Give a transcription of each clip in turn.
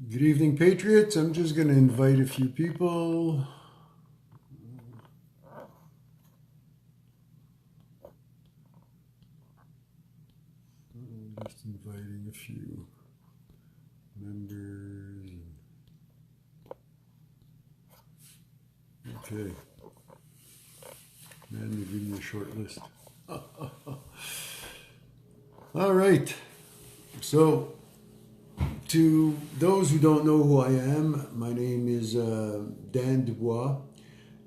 Good evening, Patriots. I'm just going to invite a few people. Just inviting a few members. Okay. Man, they give me a short list. All right. So, to those who don't know who I am, my name is Dan Dubois,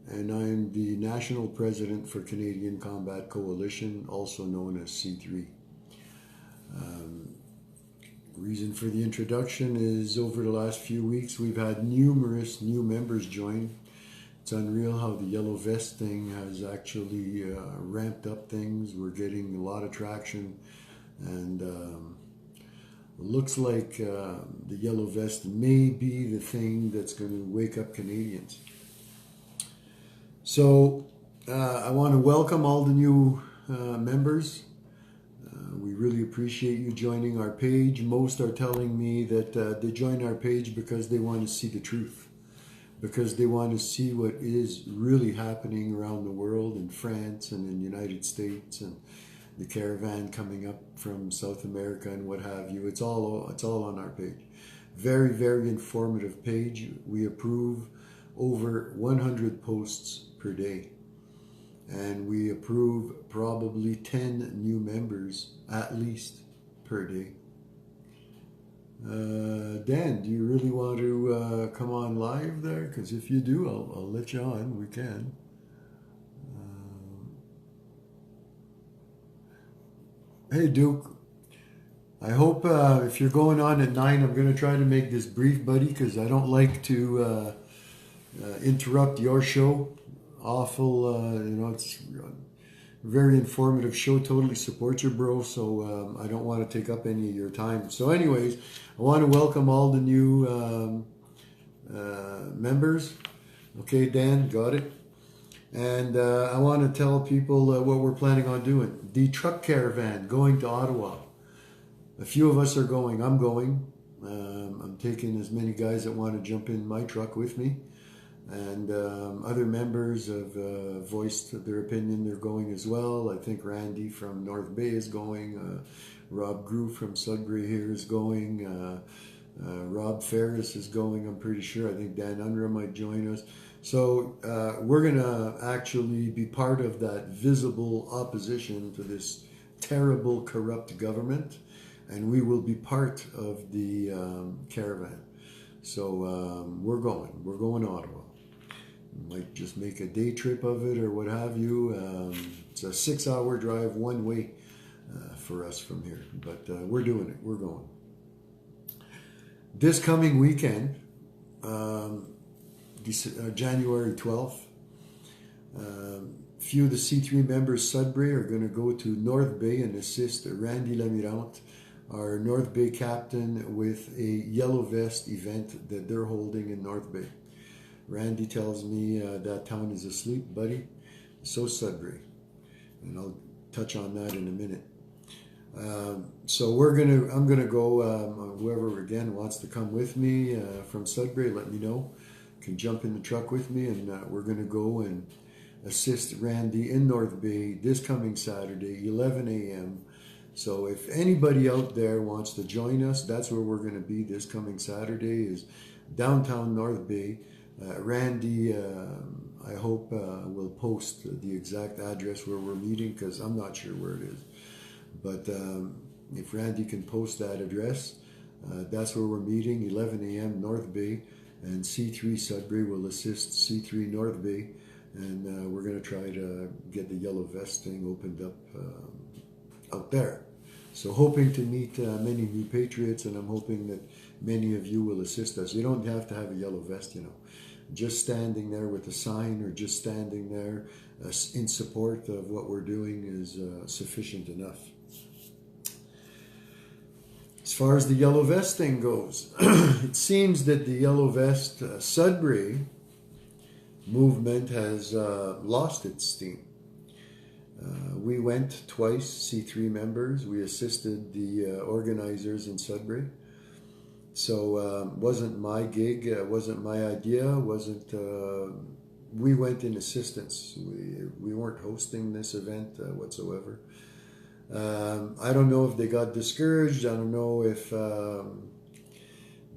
and I'm the National President for Canadian Combat Coalition, also known as C3. Reason for the introduction is over the last few weeks we've had numerous new members join. It's unreal how the yellow vest thing has actually ramped up things. We're getting a lot of traction, and looks like the yellow vest may be the thing that's going to wake up Canadians. So I want to welcome all the new members. We really appreciate you joining our page. Most are telling me that they join our page because they want to see the truth, because they want to see what is really happening around the world, in France and in the United States, and the caravan coming up from South America and what have you. It's all on our page. Very, very informative page. We approve over 100 posts per day. And we approve probably 10 new members at least per day. Dan, do you really want to come on live there? Because if you do, I'll let you on. We can. Hey, Duke. I hope if you're going on at 9, I'm going to try to make this brief, buddy, because I don't like to interrupt your show. Awful, it's a very informative show. Totally support you, bro. So I don't want to take up any of your time. So, anyways, I want to welcome all the new members. Okay, Dan, got it. And I want to tell people what we're planning on doing. The truck caravan going to Ottawa. A few of us are going. I'm going. I'm taking as many guys that want to jump in my truck with me. And other members have voiced their opinion. They're going as well. I think Randy from North Bay is going. Rob Grew from Sudbury here is going. Rob Ferris is going, I'm pretty sure. I think Dan Unruh might join us. So we're going to actually be part of that visible opposition to this terrible, corrupt government. And we will be part of the caravan. So we're going. We're going to Ottawa. Might just make a day trip of it or what have you. It's a 6-hour drive one way for us from here. But we're doing it. We're going. This coming weekend, January 12th, few of the C3 members, Sudbury, are going to go to North Bay and assist Randy Lamirante, our North Bay captain, with a yellow vest event that they're holding in North Bay. Randy tells me that town is asleep, buddy. So Sudbury. And I'll touch on that in a minute. So I'm gonna go. Whoever again wants to come with me from Sudbury, let me know. Can jump in the truck with me, and we're gonna go and assist Randy in North Bay this coming Saturday, 11 a.m. So if anybody out there wants to join us, that's where we're gonna be this coming Saturday. Is downtown North Bay. Randy, I hope will post the exact address where we're meeting, because I'm not sure where it is. But if Randy can post that address, that's where we're meeting, 11 a.m. North Bay, and C3 Sudbury will assist C3 North Bay, and we're going to try to get the yellow vest thing opened up out there. So hoping to meet many new patriots, and I'm hoping that many of you will assist us. You don't have to have a yellow vest, Just standing there with a sign, or just standing there in support of what we're doing is sufficient enough. As far as the yellow vest thing goes, it seems that the yellow vest Sudbury movement has lost its steam. We went twice, C3 members. We assisted the organizers in Sudbury. wasn't my gig, wasn't my idea, wasn't. We went in assistance. We weren't hosting this event whatsoever. I don't know if they got discouraged. I don't know if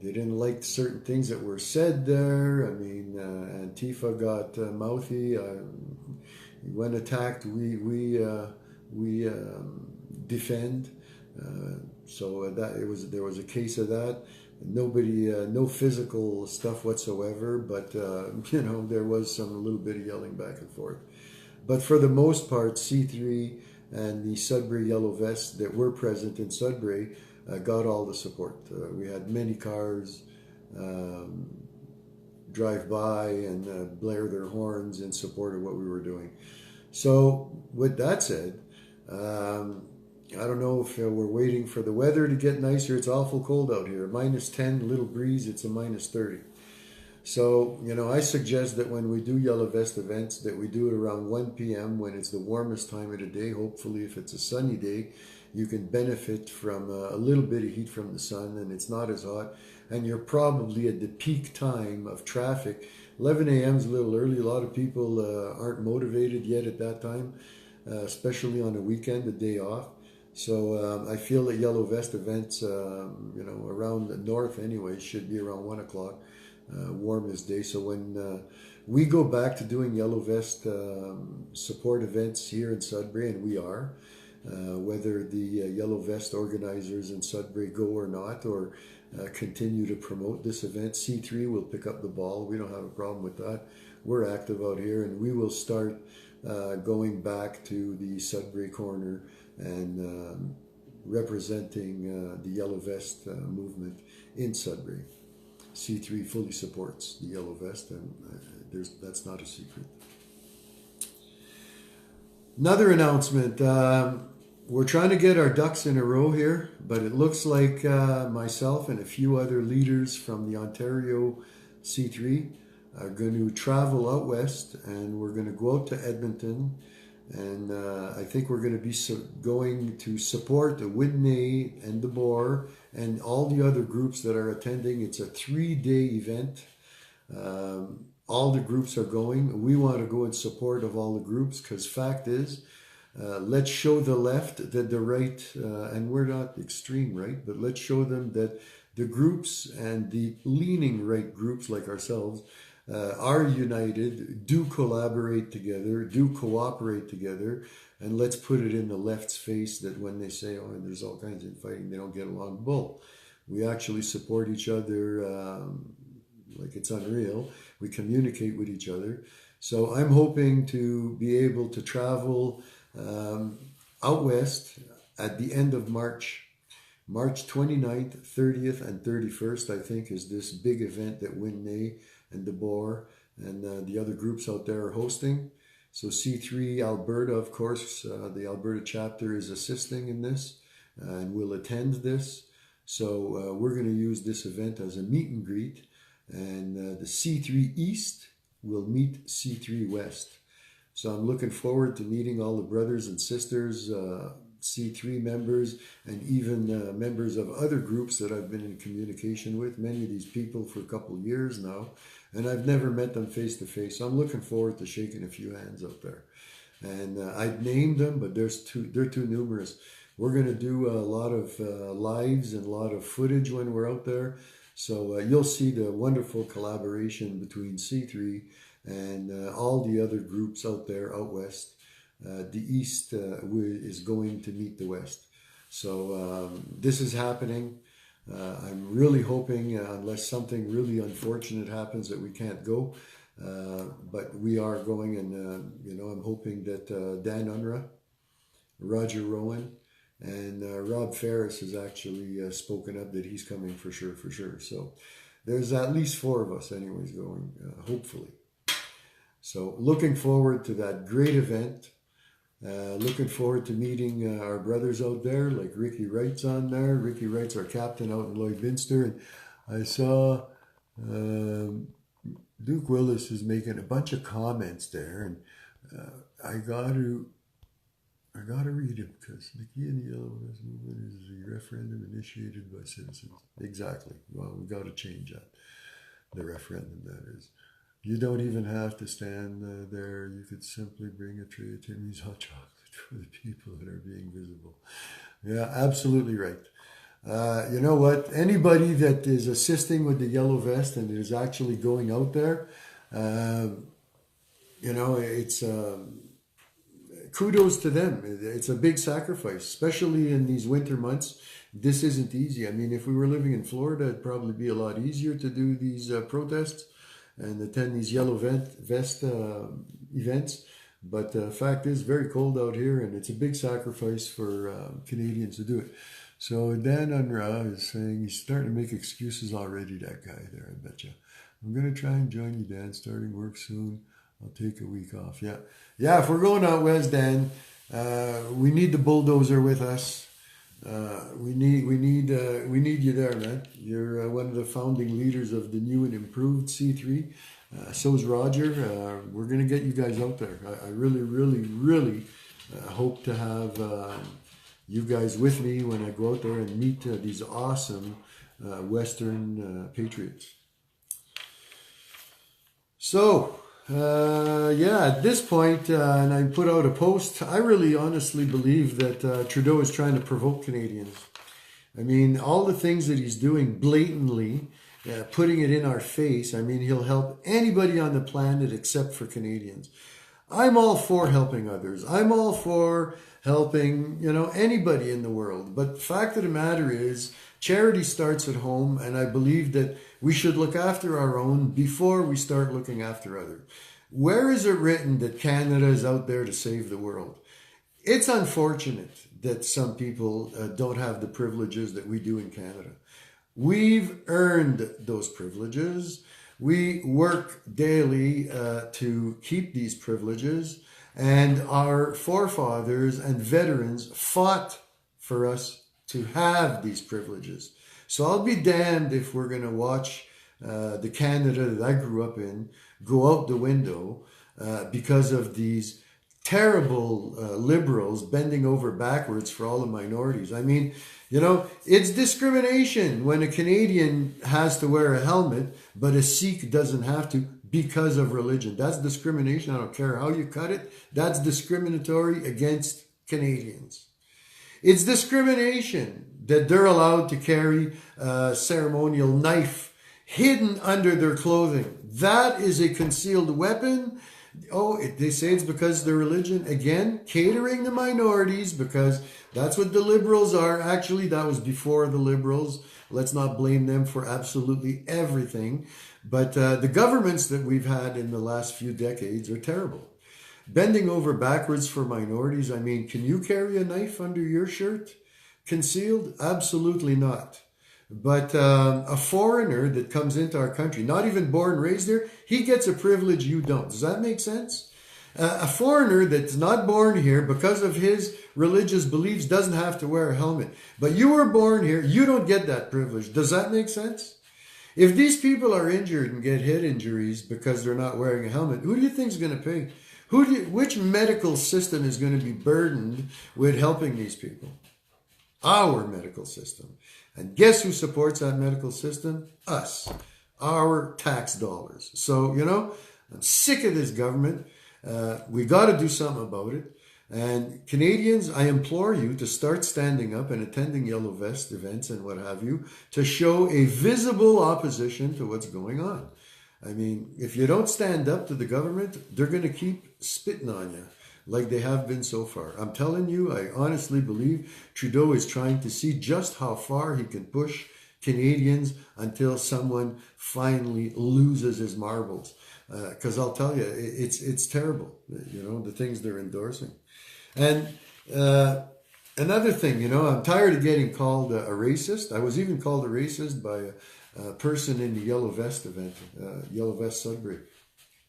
they didn't like certain things that were said there. I mean, Antifa got mouthy. When attacked, we defend. So that there was a case of that. Nobody, no physical stuff whatsoever, but there was a little bit of yelling back and forth. But for the most part, C3 and the Sudbury Yellow Vests that were present in Sudbury got all the support. We had many cars drive by and blare their horns in support of what we were doing. So with that said, I don't know if we're waiting for the weather to get nicer. It's awful cold out here. -10, little breeze, it's a -30. So, I suggest that when we do Yellow Vest events, that we do it around 1 p.m. when it's the warmest time of the day. Hopefully, if it's a sunny day, you can benefit from a little bit of heat from the sun and it's not as hot. And you're probably at the peak time of traffic. 11 a.m. is a little early. A lot of people aren't motivated yet at that time, especially on a weekend, a day off. So I feel that Yellow Vest events, around the north anyway, should be around 1 o'clock, warmest day. So when we go back to doing Yellow Vest support events here in Sudbury, and we are, whether the Yellow Vest organizers in Sudbury go or not, or continue to promote this event, C3 will pick up the ball. We don't have a problem with that. We're active out here, and we will start going back to the Sudbury corner and representing the Yellow Vest movement in Sudbury. C3 fully supports the Yellow Vest, and that's not a secret. Another announcement. We're trying to get our ducks in a row here, but it looks like myself and a few other leaders from the Ontario C3 are going to travel out west, and we're going to go out to Edmonton. And I think we're going to be going to support the Whitney and the Boar and all the other groups that are attending. It's a 3-day event. All the groups are going. We want to go in support of all the groups because fact is, let's show the left that the right, and we're not extreme right, but let's show them that the groups and the leaning right groups like ourselves are united, do collaborate together, do cooperate together, and let's put it in the left's face that when they say, oh, there's all kinds of fighting, they don't get along, bull. We actually support each other like it's unreal. We communicate with each other. So I'm hoping to be able to travel out west at the end of March. March 29th, 30th, and 31st, I think, is this big event that Whitney and the Boar and the other groups out there are hosting. So C3 Alberta, of course, the Alberta chapter is assisting in this and will attend this. So we're going to use this event as a meet and greet, and the C3 East will meet C3 West. So I'm looking forward to meeting all the brothers and sisters, C3 members, and even members of other groups that I've been in communication with, many of these people for a couple of years now, and I've never met them face to face. So I'm looking forward to shaking a few hands out there. And I've named them, but they're too numerous. We're going to do a lot of lives and a lot of footage when we're out there. So you'll see the wonderful collaboration between C3 and all the other groups out there out west. The East is going to meet the West. So this is happening. I'm really hoping, unless something really unfortunate happens, that we can't go. But we are going, and I'm hoping that Dan Unruh, Roger Rowan, and Rob Ferris has actually spoken up that he's coming for sure. So there's at least 4 of us anyways going, hopefully. So looking forward to that great event. Looking forward to meeting our brothers out there, like Ricky Wright's on there. Ricky Wright's our captain out in Lloydminster, and I saw Duke Willis is making a bunch of comments there, and I got to read it because the key in the Yellow Vest movement is referendum initiated by citizens. Exactly. Well, we got to change that. The referendum, that is. You don't even have to stand there. You could simply bring a tray of Timmy's hot chocolate for the people that are being visible. Yeah, absolutely right. You know what? Anybody that is assisting with the yellow vest and is actually going out there, you know, it's kudos to them. It's a big sacrifice, especially in these winter months. This isn't easy. I mean, if we were living in Florida, it'd probably be a lot easier to do these protests and attend these yellow vest events. But the fact is, very cold out here, and it's a big sacrifice for Canadians to do it. So Dan Unra is saying he's starting to make excuses already, that guy there, I bet you. I'm going to try and join you, Dan, starting work soon. I'll take a week off. Yeah. Yeah, if we're going out west, Dan, we need the bulldozer with us. We need you there, man. You're one of the founding leaders of the new and improved C3. So's Roger. We're going to get you guys out there. I really, really, really hope to have you guys with me when I go out there and meet these awesome Western patriots. So, yeah, at this point, and I put out a post, I really honestly believe that Trudeau is trying to provoke Canadians. I mean, all the things that he's doing blatantly, putting it in our face, I mean, he'll help anybody on the planet except for Canadians. I'm all for helping others. I'm all for helping, you know, anybody in the world. But the fact of the matter is, charity starts at home, and I believe that we should look after our own before we start looking after others. Where is it written that Canada is out there to save the world? It's unfortunate that some people don't have the privileges that we do in Canada. We've earned those privileges. We work daily to keep these privileges, and our forefathers and veterans fought for us to have these privileges. So I'll be damned if we're going to watch the Canada that I grew up in go out the window because of these terrible liberals bending over backwards for all the minorities. I mean, you know, it's discrimination when a Canadian has to wear a helmet, but a Sikh doesn't have to because of religion. That's discrimination. I don't care how you cut it. That's discriminatory against Canadians. It's discrimination that they're allowed to carry a ceremonial knife hidden under their clothing. That is a concealed weapon. Oh, they say it's because of their religion. Again, catering to minorities, because that's what the liberals are. Actually, that was before the liberals. Let's not blame them for absolutely everything. But the governments that we've had in the last few decades are terrible. Bending over backwards for minorities. I mean, can you carry a knife under your shirt? Concealed? Absolutely not. But a foreigner that comes into our country, not even born and raised here, he gets a privilege you don't. Does that make sense? A foreigner that's not born here because of his religious beliefs doesn't have to wear a helmet. But you were born here, you don't get that privilege. Does that make sense? If these people are injured and get head injuries because they're not wearing a helmet, who do you think is going to pay? Which medical system is going to be burdened with helping these people? Our medical system. And guess who supports that medical system? Us. Our tax dollars. So, you know, I'm sick of this government. We got to do something about it. And Canadians, I implore you to start standing up and attending Yellow Vest events and what have you to show a visible opposition to what's going on. I mean, if you don't stand up to the government, they're going to keep spitting on you like they have been so far. I'm telling you, I honestly believe Trudeau is trying to see just how far he can push Canadians until someone finally loses his marbles. Because I'll tell you, it's terrible, you know, the things they're endorsing. And another thing, you know, I'm tired of getting called a racist. I was even called a racist by a person in the Yellow Vest event, Yellow Vest Sudbury.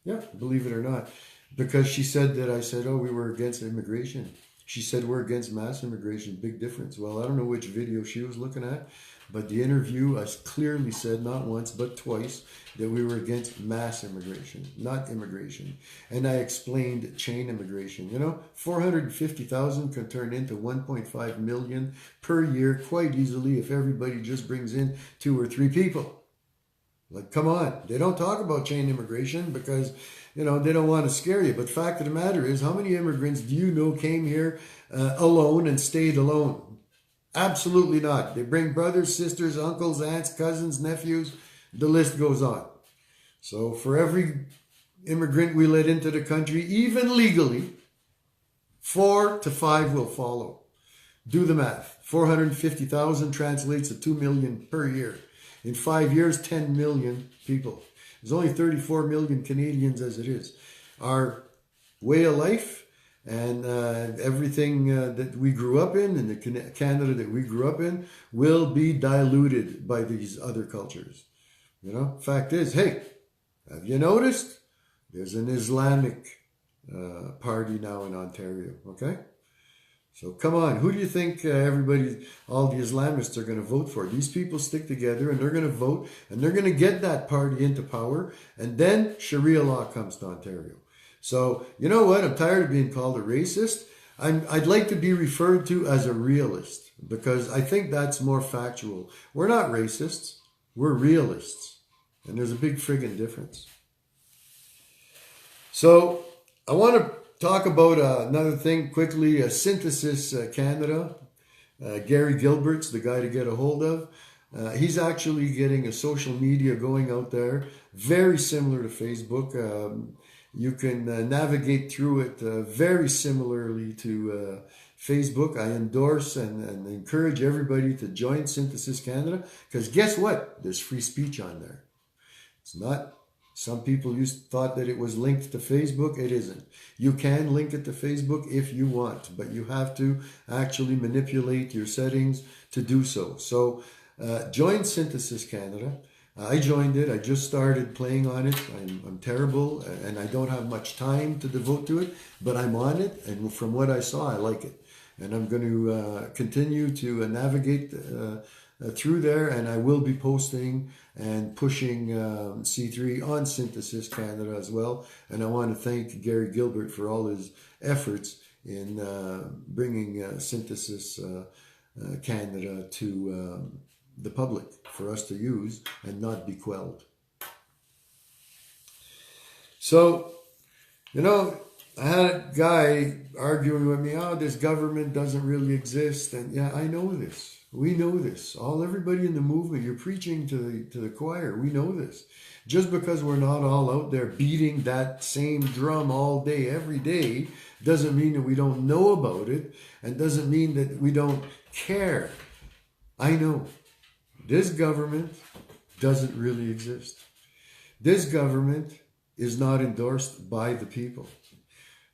Yeah, believe it or not. Because she said that I said, oh, we were against immigration. She said we're against mass immigration. Big difference. Well, I don't know which video she was looking at, but the interview, I clearly said not once but twice that we were against mass immigration, not immigration. And I explained chain immigration. 450,000 can turn into 1.5 million per year quite easily if everybody just brings in 2 or 3 people. Like, come on. They don't talk about chain immigration because, they don't want to scare you. But the fact of the matter is, how many immigrants do you know came here alone and stayed alone? Absolutely not. They bring brothers, sisters, uncles, aunts, cousins, nephews. The list goes on. So for every immigrant we let into the country, even legally, 4 to 5 will follow. Do the math. 450,000 translates to 2 million per year. In 5 years, 10 million people. There's only 34 million Canadians as it is. Our way of life and everything that we grew up in, and the Canada that we grew up in, will be diluted by these other cultures. Fact is, hey, have you noticed? There's an Islamic party now in Ontario, okay? So come on, who do you think all the Islamists are going to vote for? These people stick together and they're going to vote and they're going to get that party into power, and then Sharia law comes to Ontario. So, you know what? I'm tired of being called a racist. I'd like to be referred to as a realist because I think that's more factual. We're not racists, we're realists. And there's a big friggin' difference. So I want to talk about another thing quickly. Synthesis Canada. Gary Gilbert's the guy to get a hold of. He's actually getting a social media going out there, very similar to Facebook. You can navigate through it very similarly to Facebook. I endorse and encourage everybody to join Synthesis Canada because guess what? There's free speech on there. It's not. Some people thought that it was linked to Facebook. It isn't. You can link it to Facebook if you want, but you have to actually manipulate your settings to do so. So join Synthesis Canada. I joined it. I just started playing on it. I'm terrible and I don't have much time to devote to it, but I'm on it. And from what I saw, I like it. And I'm going to continue to navigate through there, and I will be posting and pushing C3 on Synthesis Canada as well. And I want to thank Gary Gilbert for all his efforts in bringing Synthesis Canada to the public for us to use and not be quelled. So, I had a guy arguing with me, this government doesn't really exist. And yeah, I know this. We know this. Everybody in the movement, you're preaching to the choir. We know this. Just because we're not all out there beating that same drum all day, every day, doesn't mean that we don't know about it and doesn't mean that we don't care. I know. This government doesn't really exist. This government is not endorsed by the people.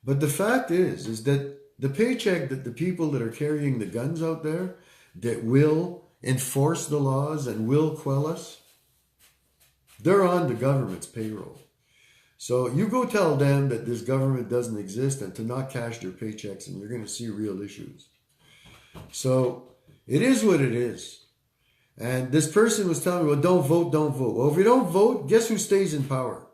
But the fact is that the paycheck that the people that are carrying the guns out there that will enforce the laws and will quell us, they're on the government's payroll. So you go tell them that this government doesn't exist and to not cash their paychecks, and you're going to see real issues. So it is what it is. And this person was telling me, well, don't vote, don't vote. Well, if you don't vote, guess who stays in power?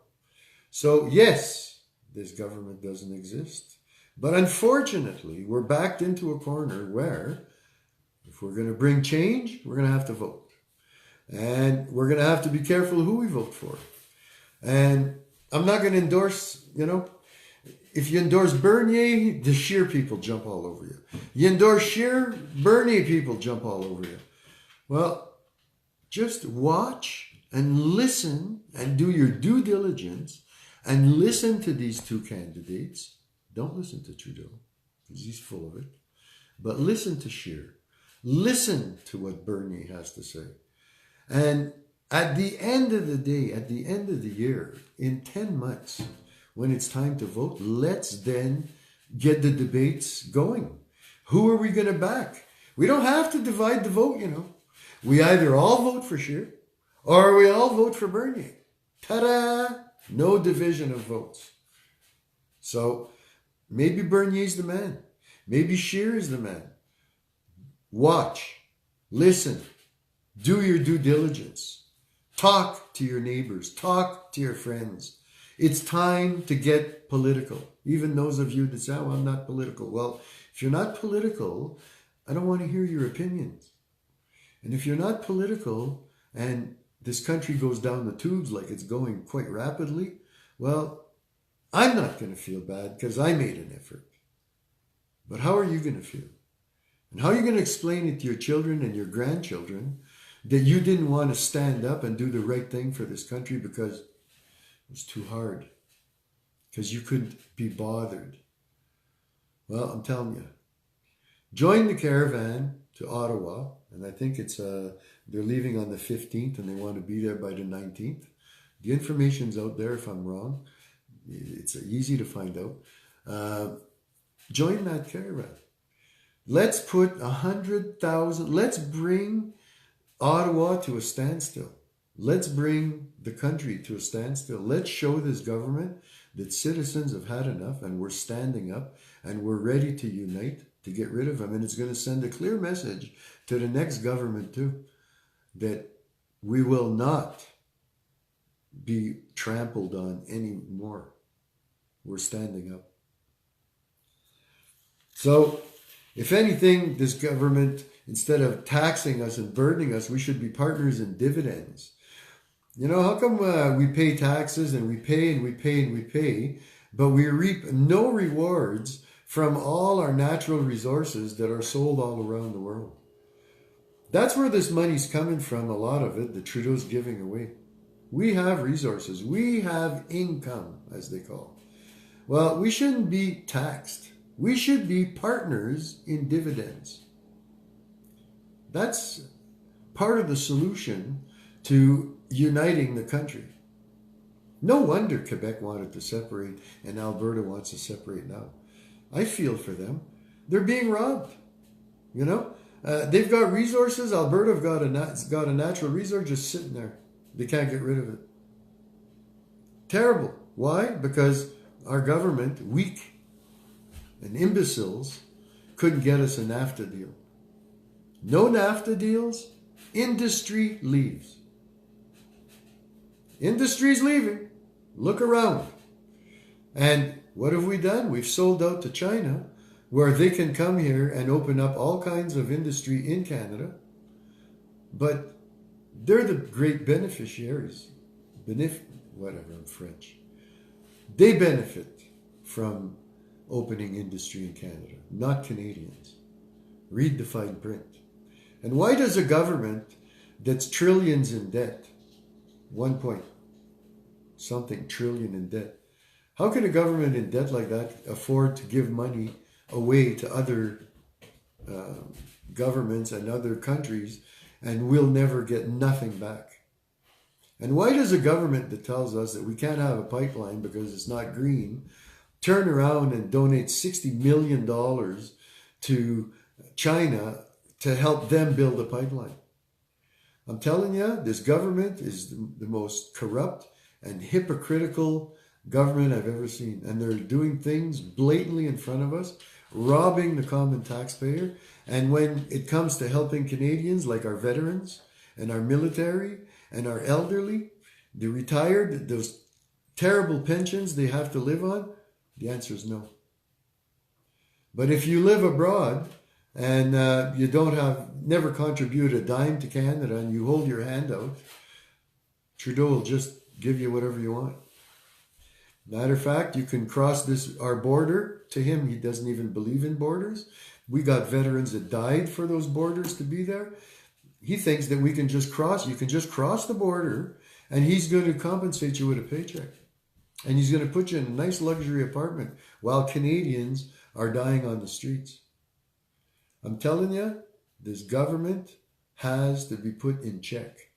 So yes, this government doesn't exist. But unfortunately, we're backed into a corner where if we're going to bring change, we're going to have to vote. And we're going to have to be careful who we vote for. And I'm not going to endorse, if you endorse Bernier, the Scheer people jump all over you. You endorse Scheer, Bernier people jump all over you. Well, just watch and listen and do your due diligence and listen to these two candidates. Don't listen to Trudeau because he's full of it. But listen to Scheer. Listen to what Bernie has to say. And at the end of the day, at the end of the year, in 10 months, when it's time to vote, let's then get the debates going. Who are we going to back? We don't have to divide the vote, We either all vote for Scheer or we all vote for Bernier. Ta-da! No division of votes. So maybe Bernier's the man. Maybe Scheer is the man. Watch, listen, do your due diligence. Talk to your neighbors, talk to your friends. It's time to get political. Even those of you that say, oh, I'm not political. Well, if you're not political, I don't want to hear your opinions. And if you're not political and this country goes down the tubes like it's going quite rapidly, well, I'm not going to feel bad because I made an effort. But how are you going to feel? And how are you going to explain it to your children and your grandchildren that you didn't want to stand up and do the right thing for this country because it was too hard? Because you couldn't be bothered. Well, I'm telling you, join the caravan to Ottawa, and I think it's they're leaving on the 15th and they want to be there by the 19th. The information's out there if I'm wrong. It's easy to find out. Join that caravan. Let's put 100,000, let's bring Ottawa to a standstill. Let's bring the country to a standstill. Let's show this government that citizens have had enough and we're standing up and we're ready to unite to get rid of them. And it's going to send a clear message to the next government too, that we will not be trampled on anymore. We're standing up. So, if anything, this government, instead of taxing us and burdening us, we should be partners in dividends. You know, how come we pay taxes and we pay and we pay and we pay, but we reap no rewards from all our natural resources that are sold all around the world? That's where this money's coming from, a lot of it, that Trudeau's giving away. We have resources. We have income, as they call it. Well, we shouldn't be taxed. We should be partners in dividends. That's part of the solution to uniting the country. No wonder Quebec wanted to separate and Alberta wants to separate now. I feel for them. They're being robbed. You know, they've got resources. Alberta have got a natural resource just sitting there. They can't get rid of it. Terrible. Why? Because our government, weak and imbeciles, couldn't get us a NAFTA deal. No NAFTA deals, industry leaves. Industry's leaving. Look around. And what have we done? We've sold out to China, where they can come here and open up all kinds of industry in Canada. But they're the great beneficiaries. Whatever, I'm French. They benefit from opening industry in Canada, not Canadians. Read the fine print. And why does a government that's trillions in debt, 1 point something trillion in debt, how can a government in debt like that afford to give money away to other governments and other countries and we'll never get nothing back? And why does a government that tells us that we can't have a pipeline because it's not green turn around and donate $60 million to China to help them build a pipeline? I'm telling you, this government is the most corrupt and hypocritical government I've ever seen. And they're doing things blatantly in front of us, robbing the common taxpayer. And when it comes to helping Canadians, like our veterans and our military and our elderly, the retired, those terrible pensions they have to live on, the answer is no. But if you live abroad and you never contribute a dime to Canada and you hold your hand out, Trudeau will just give you whatever you want. Matter of fact, you can cross our border. To him, he doesn't even believe in borders. We got veterans that died for those borders to be there. He thinks that you can just cross the border and he's going to compensate you with a paycheck. And he's going to put you in a nice luxury apartment while Canadians are dying on the streets. I'm telling you, this government has to be put in check.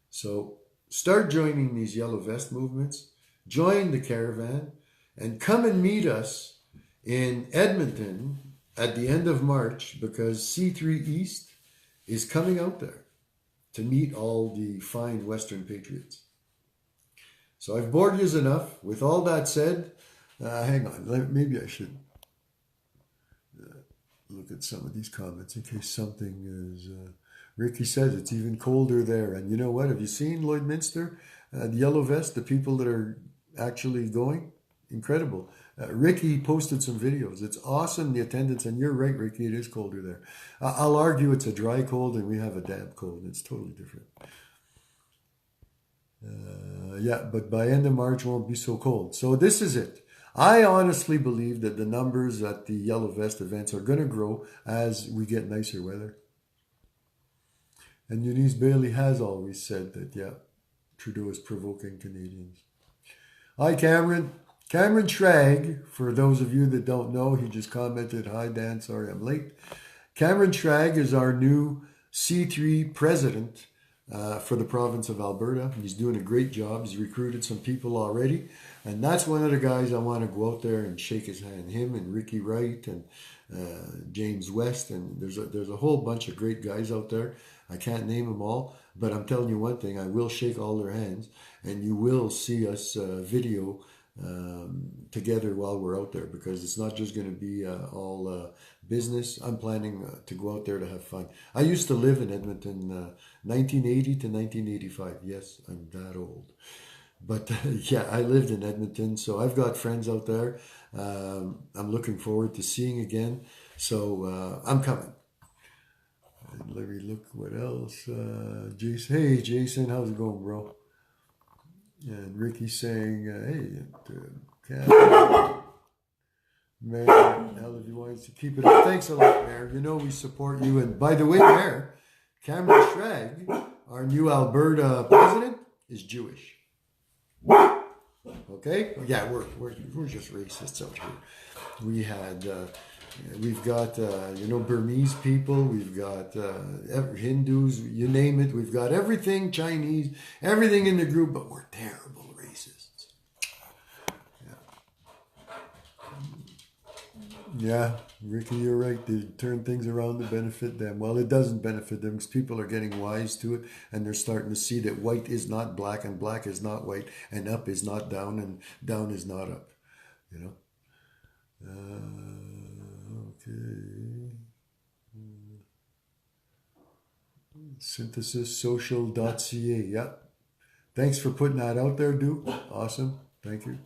So start joining these yellow vest movements, join the caravan, and come and meet us in Edmonton at the end of March, because C3 East is coming out there to meet all the fine Western patriots. So I've bored you enough. With all that said, hang on, maybe I should look at some of these comments in case something is. Ricky says it's even colder there. And you know what? Have you seen Lloydminster? The yellow vest, the people that are actually going? Incredible. Ricky posted some videos. It's awesome, the attendance. And you're right, Ricky, it is colder there. I'll argue it's a dry cold and we have a damp cold. It's totally different. Yeah, but by end of March won't be so cold. So this is it. I honestly believe that the numbers at the Yellow Vest events are going to grow as we get nicer weather. And Eunice Bailey has always said that, yeah, Trudeau is provoking Canadians. Hi, Cameron. Cameron Schrag, for those of you that don't know, he just commented, hi, Dan, sorry I'm late. Cameron Schrag is our new C3 president for the province of Alberta. He's doing a great job. He's recruited some people already. And that's one of the guys I want to go out there and shake his hand. Him and Ricky Wright and James West. And there's a whole bunch of great guys out there. I can't name them all. But I'm telling you one thing. I will shake all their hands. And you will see us video together while we're out there. Because it's not just going to be all business. I'm planning to go out there to have fun. I used to live in Edmonton 1980 to 1985. Yes, I'm that old. But yeah, I lived in Edmonton, so I've got friends out there. I'm looking forward to seeing again. So I'm coming. And let me look what else. Jason, hey Jason, how's it going, bro? And Ricky's saying, hey, Mayor, hell if you want to keep it up. Thanks a lot, Mayor. You know we support you. And by the way, Mayor, Cameron Schrag, our new Alberta president, is Jewish. Okay? Yeah, we're just racists out here. We've got Burmese people, we've got Hindus, you name it. We've got everything Chinese, everything in the group, but we're terrible racists. Yeah, Ricky, you're right. They turn things around to benefit them. Well, it doesn't benefit them because people are getting wise to it and they're starting to see that white is not black and black is not white and up is not down and down is not up. You know? Okay. Synthesissocial.ca. Yeah. Thanks for putting that out there, Duke. Awesome. Thank you.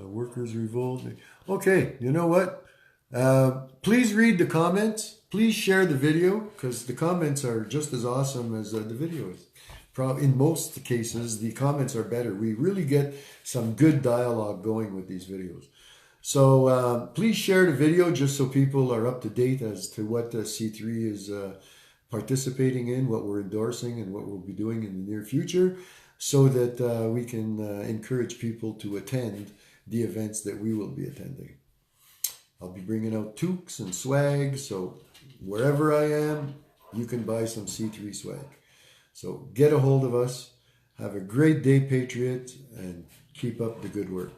Workers Revolt. Okay, you know what? Please read the comments. Please share the video because the comments are just as awesome as the video is. In most cases, the comments are better. We really get some good dialogue going with these videos. So please share the video just so people are up to date as to what C3 is participating in, what we're endorsing, and what we'll be doing in the near future, so that we can encourage people to attend the events that we will be attending. I'll be bringing out toques and swag, so wherever I am, you can buy some C3 swag. So get a hold of us. Have a great day, Patriot, and keep up the good work.